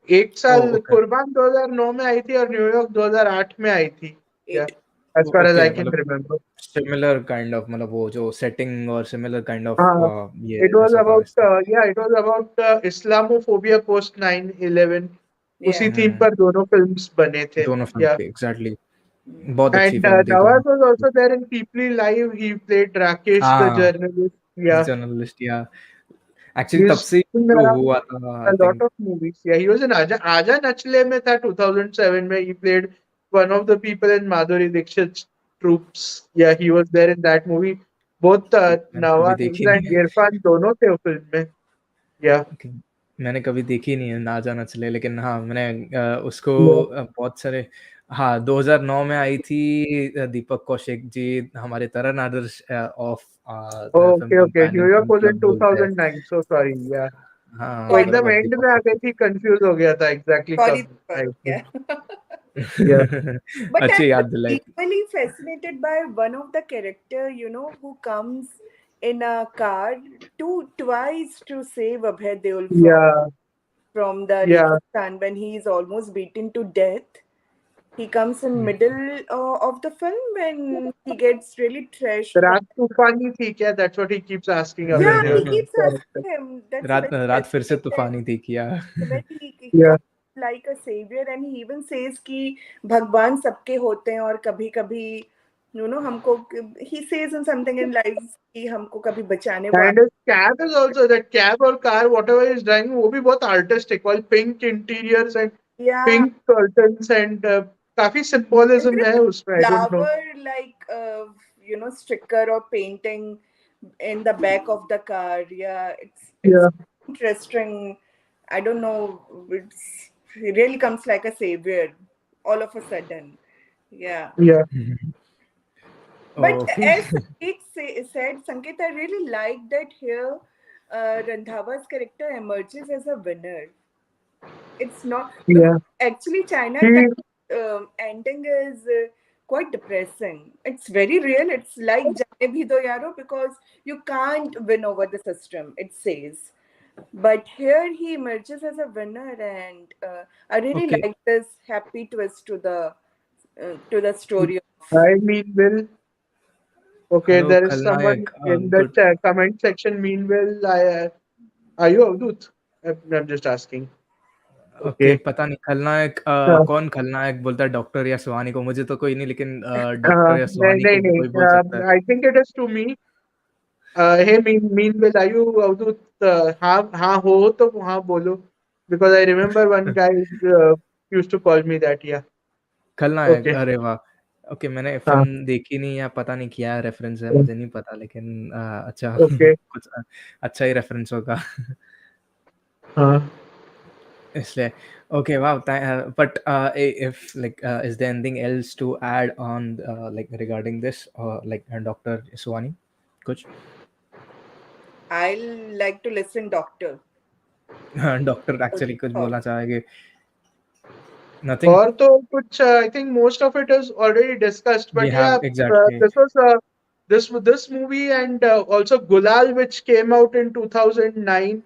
एक साल ओके. कुर्बान 2009 में आई थी और न्यूयॉर्क 2008 में आई थी. Yeah. 8. As far as I okay, can मतलब remember. सिमिलर काइंड ऑफ, मतलब वो जो सेटिंग और सिमिलर काइंड ऑफ हाँ. ये It was ऐसा था about वैसे. it was about Islamophobia post 9/11. उसी Yeah. थीम पर दोनों फिल्म्स बने थे. दोनों फिल्म Yeah. थे एग्जैक्टली. बहुत अच्छी And फिल्म थी Nawaz दोनों. was also there in People Live. He played Rakesh, the हाँ, journalist. Yeah. जर्नलिस्ट या. एक्चुअली तब He's से been शुरू around हुआ था a I lot think. of movies. Yeah, he was in Aja Nachle में था 2007 में. He played one of the people in Madhuri Dixit's troops. Yeah, he was there in that movie. Both मैंने कभी Nawaz देखी नहीं and है. Irfan दोनों थे उस फिल्म में. Yeah. Okay. मैंने कभी देखी नहीं है ना जाना चले, लेकिन हाँ मैंने उसको Yeah. बहुत सारे. हाँ, 2009 में आई थी. दीपक कौशिक जी हमारे Taran Adarsh of Oh, film okay, okay. New companion York film was in club बोलते हैं. 2009. So sorry. Yeah. हाँ, वो Sorry, मतलब एकदम अब एंड दीपक में आ गई कौशिक. थी, कंफ्यूज हो गया था एग्जैक्टली sorry, कब Deepak. आई थी. Yeah. या But I अच्छी was याद दिलाई. equally fascinated by one of the character, who comes in a car twice to save Abhay Deol Yeah, from the yeah. Registan when he is almost beaten to death. He comes in Hmm. middle of the film when he gets really trashed by. रात तूफानी थी क्या? That's what he keeps asking Yeah, Abhay he Deol. keeps Correct. asking him. That's a रात very रात फिर से specific तूफानी time थी किया. when he Yeah, comes like a savior and he even says कि भगवान सबके होते हैं और कभी कभी हमको he says in something in life कि हमको कभी बचाने वो and his cab is also that cab or car, whatever he's driving, वो भी बहुत artistic. All pink interiors and yeah. pink curtains and काफी Is symbolism there है a उसमें. I don't know. flower like sticker or painting in the back of the car? Yeah, it's Yeah, interesting. I don't know. It really comes like a savior all of a sudden. Yeah. yeah, But Okay. as said, Sanket, I really like that here Randhava's character emerges as a winner. It's not because yeah. actually Chinatown He, ending is quite depressing. It's very real. It's like Jaane Bhi Do Yaro because you can't win over the system, it says. But here he emerges as a winner, and I really Okay. like this happy twist to the story of. I mean, Will. Okay, Hello, there is someone खलनायक. in the Good. comment section. Meanwhile, are you Avdut? I'm just asking. Okay, Okay. पता नहीं खलनायक Uh, कौन खलनायक बोलता है, doctor या सुहानी को? मुझे तो कोई नहीं, लेकिन डॉक्टर या नहीं सुहानी नहीं को भी नहीं. कोई बोल सकता है. I think it is to me. Hey, meanwhile, are you Avdut? हाँ हाँ हो तो हाँ बोलो. Because I remember one guy used to call me that. Yeah. खलनायक, Okay. अरे वाह! ओके, मैंने हाँ. फ़िल्म देखी नहीं या पता नहीं क्या रेफ़रेंस है, मुझे नहीं पता, लेकिन अच्छा Okay. कुछ अच्छा ही रेफ़रेंस होगा. हाँ. इसलिए okay, wow! But if like is there anything else to add on like regarding this, like doctor Suhani? कुछ? I'll like to listen, Doctor. Doctor actually कुछ Oh, बोलना चाहेंगे? नथिंग? और तो कुछ I think most of it is already discussed. We But yeah, have exactly. this was this movie and also Gulal, which came out in 2009.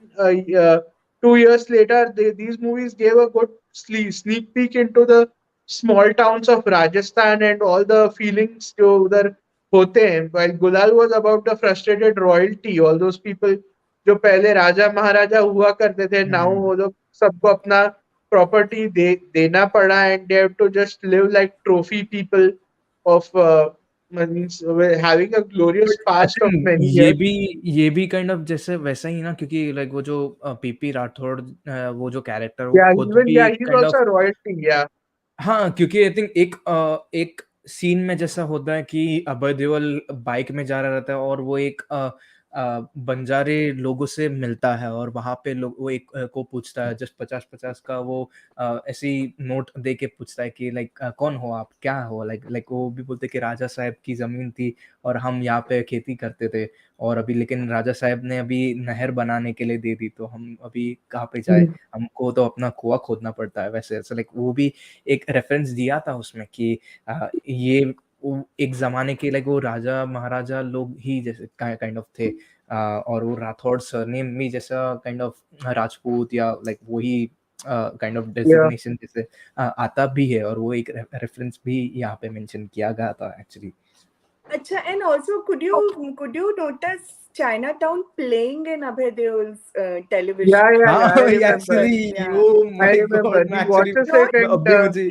2 years later, these movies gave a good sneak peek into the small towns of Rajasthan and all the feelings जो उधर होते हैं. While Gulal was about the frustrated royalty, all those people जो पहले राजा महाराजा हुआ करते थे, now वो लोग सबको अपना property देना पड़ा and they have to just live like trophy people of means having a glorious but I past of think many years. ये भी काइंड ऑफ जैसे वैसा ही ना, क्योंकि लाइक वो जो पीपी राठौड़, वो जो कैरेक्टर, वो Yeah, खुद even भी yeah, एक he's kind also of. a royalty. Yeah, हाँ, क्योंकि आई थिंक एक सीन में जैसा होता है कि अभय देओल बाइक में जा रहा रहता है और वो एक बंजारे लोगों से मिलता है और वहाँ पे लोग वो एक को पूछता है जस्ट 50-50 का, वो ऐसे ही नोट दे के पूछता है कि लाइक कौन हो आप? क्या हो? लाइक वो भी बोलते हैं कि राजा साहब की ज़मीन थी और हम यहाँ पे खेती करते थे, और अभी लेकिन राजा साहब ने अभी नहर बनाने के लिए दे दी, तो हम अभी कहाँ पे जाएँ? mm, हमको तो अपना कुआँ खोदना पड़ता है वैसे। ऐसा लाइक वो भी एक रेफरेंस दिया था उसमें कि ये वो एक ज़माने के लाइक वो राजा महाराजा लोग ही जैसे काइंड ऑफ थे, और वो राठौड़ सरनेम भी जैसा काइंड ऑफ राजपूत या लाइक वही काइंड ऑफ yeah. डेजिग्नेशन जैसे आता भी है, और वो एक रेफरेंस भी यहाँ पे मेंशन किया गया था actually. Acha, and also could you notice Chinatown playing in Abhay Deol's television? Yeah. I हाँ, remember. Actually Yeah. Oh I my remember. God! मैं He actually watches Not it and अब भी मुझे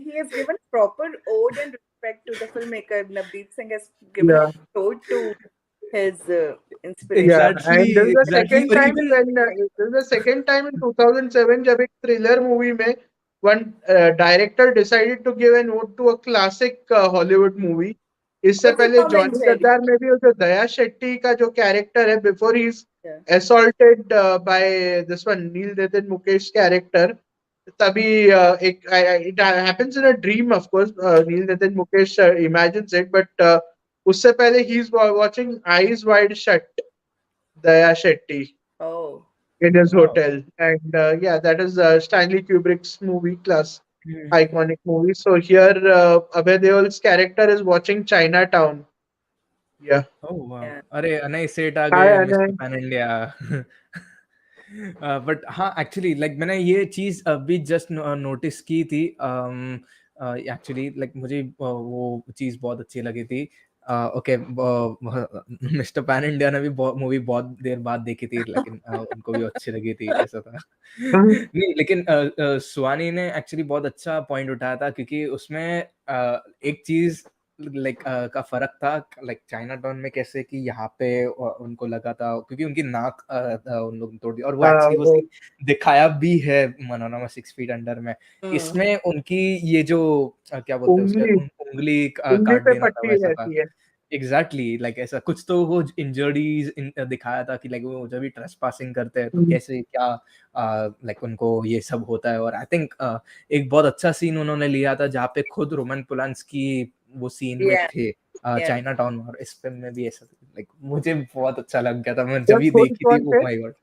he has given proper ode and respect to the filmmaker. Navdeep Singh has given yeah, a ode to his inspiration. yeah. Exactly, And this is the exactly, second और time even when this is the second time in 2007 जब एक thriller movie में one director decided to give an ode to a classic Hollywood movie. इससे Also पहले Tom and Johnny Jerry. गद्दार में भी वो जो दया शेट्टी का जो कैरेक्टर है before he's Yeah. assaulted by this one Neil Nitin Mukesh character, तभी एक it happens in a dream of course. Nil Nitin Mukesh imagines it, but उससे पहले he's watching Eyes Wide Shut, Daya Shetty, Oh. in his wow! hotel. And yeah, that is Stanley Kubrick's movie class, hmm. iconic movie. So here Abhay Deol's character is watching Chinatown Yeah. Oh wow. Yeah. अरे अनय सेठ आ Hi, गए mister Anay. Pan India. But हाँ actually like मैंने ये चीज अभी just notice की थी. एक्चुअली लाइक मुझे वो चीज बहुत अच्छी लगी थी. ओके, मिस्टर पैन इंडिया ने भी मूवी बहुत देर बाद देखी थी, लेकिन उनको भी अच्छी लगी थी, ऐसा था. नहीं लेकिन सुहानी ने एक्चुअली बहुत अच्छा पॉइंट उठाया था, क्योंकि उसमें एक चीज लाइक का फर्क था. लाइक चाइना टाउन में कैसे कि यहाँ पे उनको लगा था, क्योंकि उनकी नाक उन लोगों ने तोड़ दी, और वो एक्चुअली वो वो सीन दिखाया भी है मनोरमा 6 फीट अंडर में. इसमें उनकी ये जो क्या बोलते हैं उसके उंगली उंगली उंगली काट पे देना था, पट्टी वैसा था. रहती है। एग्जैक्टली लाइक ऐसा कुछ तो वो इंजरीज दिखाया था कि लाइक वो जब भी ट्रेसपासिंग करते हैं तो हम्म, कैसे क्या लाइक उनको ये सब होता है. और आई थिंक एक बहुत अच्छा सीन उन्होंने लिया था, जहाँ पे खुद रोमन पोलांस्की वो सीन में Yeah. थे Yeah. चाइना टाउन में. और इस फिल्म में भी ऐसा लाइक मुझे बहुत अच्छा लग गया था, मैं क्या जब ये खुद देखी थी. कौन ओ थे? My God.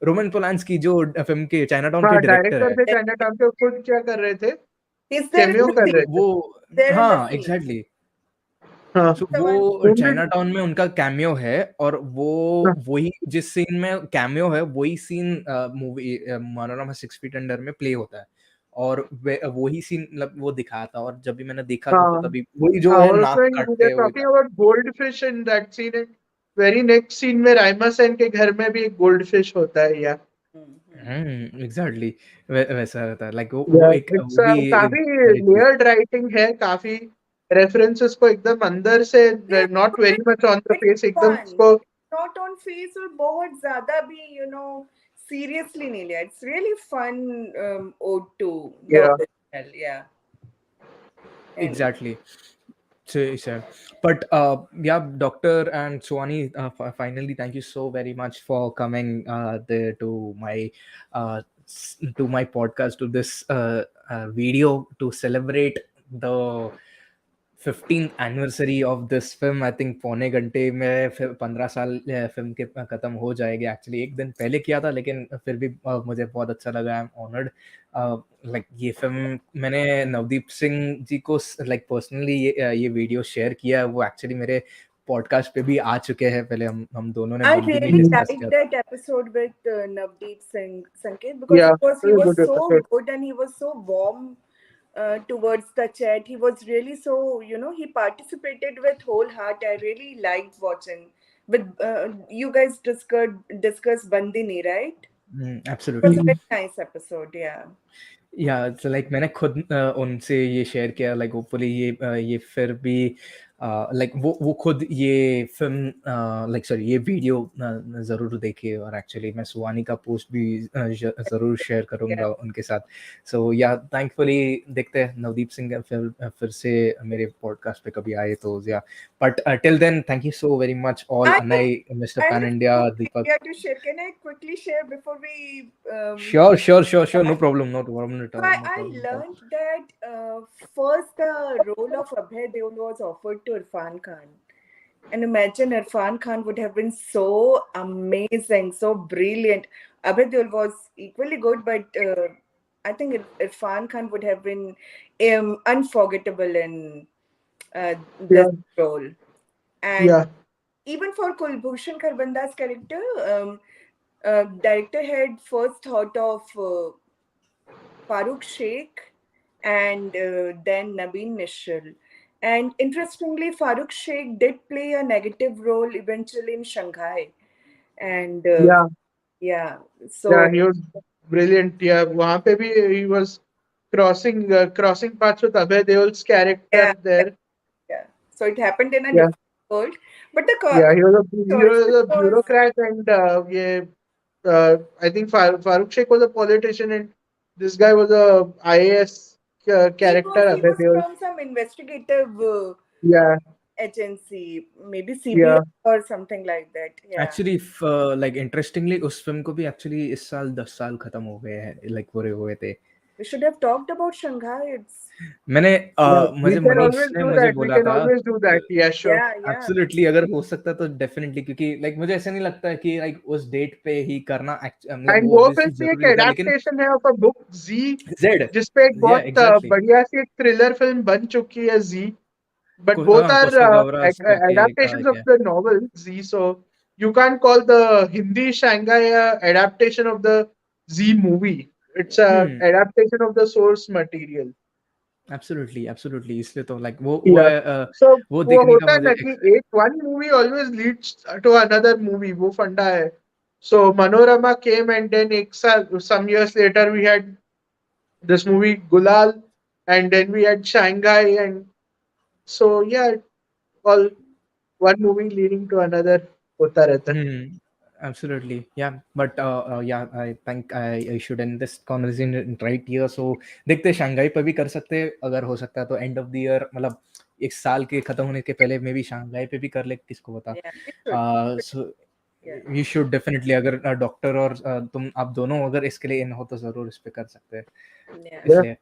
रोमन पोलांस्की जो फिल्म के चाइना टाउन के हाँ, डायरेक्टर डायरेक्टर है. थे चाइना टाउन के, खुद क्या कर रहे थे? He's there in cameo the कर scene. रहे थे। वो There in the हाँ scene. एग्जैक्टली. हाँ, सो The one. वो उनमें चाइना टाउन में उनका कैमियो है, और वो हाँ, वही जिस सीन में कैमियो है वही scene movie Manorama 6 feet under में प्ले होता है. और वही सीन मतलब वो दिखाया था, और जब भी मैंने देखा था तो हाँ, तभी वही जो हाँ, है और नाक उसमें काटते वी हैं वही टॉकिंग था. About gold fish in that scene and very next scene में राइमा सेन के घर में भी एक गोल्ड फिश होता है। या एग्जैक्टली वैसा रहता है. लाइक वो या एक इट्स वो भी एक काफी बड़ी चीज. लेयर्ड राइटिंग है, काफी रेफरेंसेस को एकदम अंदर से, Yeah, not very much on the it's face, एकदम fun. उसको। Not on face और बहुत ज़्यादा भी seriously नहीं लिया. It's really fun ode to the या original. Yeah. And Exactly. Sure. But yeah, Doctor and Suwani, finally, thank you so very much for coming there to my podcast, to this video to celebrate the 15th anniversary of this film. I think पौने घंटे में फिर 15 साल film के खत्म हो जाएगी. Actually एक दिन पहले किया था, लेकिन फिर भी मुझे बहुत अच्छा लगा. I am honoured. लाइक ये फिल्म मैंने नवदीप सिंह जी को लाइक पर्सनली ये वीडियो शेयर किया है. वो एक्चुअली मेरे पॉडकास्ट पे भी आ चुके हैं. पहले हम दोनों ने I बंदी में really डिस्कस liked किया था. that episode with Navdeep Singh Sanket because या he was good so episode. good and he was so warm towards the chat. He was really so, he participated with whole heart. I really liked watching. With you guys discuss Bandini, right? It was a absolutely. very nice episode. Yeah. या so like मैंने खुद उनसे ये share किया. Like hopefully ये फिर भी like वो खुद ये फिल्म लाइक सॉरी ये वीडियो ज़रूर देखिए. और एक्चुअली मैं सुहानी का पोस्ट भी ज़रूर शेयर Yeah. करूँगा उनके साथ. सो या थैंकफुली देखते हैं नवदीप सिंह फिर से मेरे पॉडकास्ट पे कभी आए तो. या but till then thank you so very much all. I have, Anay, mister I pan have India, two Deepak. trivia to share. Can I quickly share before we Sure. No problem. No problem at So all. No I problem at all. learned that first the role of Abhay Deol was offered to Irfan Khan. And imagine Irfan Khan would have been so amazing, so brilliant. Abhay Deol was equally good, but I think Irfan Khan would have been unforgettable in या this role. And या even for Kulbhushan Kharbanda's character, director had first thought of Farooq Sheikh and then Nabeen Nishal. And interestingly, Farooq Sheikh did play a negative role eventually in Shanghai. And या yeah, yeah so he was brilliant. Yeah वहां पे भी he was crossing paths with Abhay Deol's yeah, character there. yeah. So it happened in a या different world. But the या he choices was a was bureaucrat and ये I think Farooq Sheikh was a politician and this guy was a IAS character he Abhay was Deol. from some investigative या agency, maybe CBI या or something like that. Yeah. Actually like interestingly उस film को भी actually इस साल 10 साल खत्म हो गए हैं. लाइक पूरे हुए थे. We should have talked about Shanghai. It's मैंने वी मुझे कैन मनोज ऑलवेज ने डू मुझे दैट, वी बोला कैन था. Always do that. या श्योर। yeah. एब्सोल्युटली अगर हो सकता तो डेफिनेटली, क्योंकि लाइक मुझे ऐसा नहीं लगता है कि लाइक उस डेट पे ही करना मतलब एंड वो वो ऑब्वियसली फिल्म एक जरूरी था, लेकिन एडेप्टेशन है of a book G, Z. जिसपे एक या बहुत एग्जैक्टली. बढ़िया सी एक थ्रिलर फिल्म बन चुकी है जी। but both are Costa Gavras करके adaptations एक of है. the novel Z. So you can't call the Hindi Shanghai a adaptation of the Z movie. It's a adaptation of the source material. Absolutely. इसलिए तो like Yeah. So वो वो देखने का होता है मुझे ना कि एक one movie always leads to another movie. वो फंडा है. So Manorama came and then एक साल some years later we had this movie Gulal, and then we had Shanghai, and so yeah, all one movie leading to another होता रहता है. Absolutely, yeah. But yeah, I think I should end this conversation right here. So देखते Shanghai पे भी कर सकते हैं, अगर हो सकता है तो end of the year, मतलब एक साल के खत्म होने के पहले मे भी शंघाई पे भी कर ले, किसको पता. Yeah, it should. So Yeah. you should definitely, अगर डॉक्टर और तुम आप दोनों अगर इसके लिए इन हो तो जरूर इस पे कर सकते हैं. Yeah. इसलिए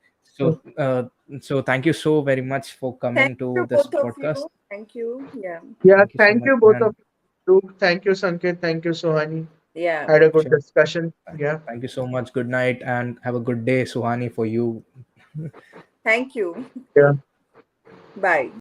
so thank you so very much for coming Thank to you, this both of podcast. you. Thank you. Yeah. Yeah, Thank you so thank much, you both man. of you. Thank you Sanket, thank you Suhani. Yeah. Had a good Sure. discussion. Yeah. Thank you so much. Good night and have a good day, Suhani, for you. Thank you. Yeah. Bye.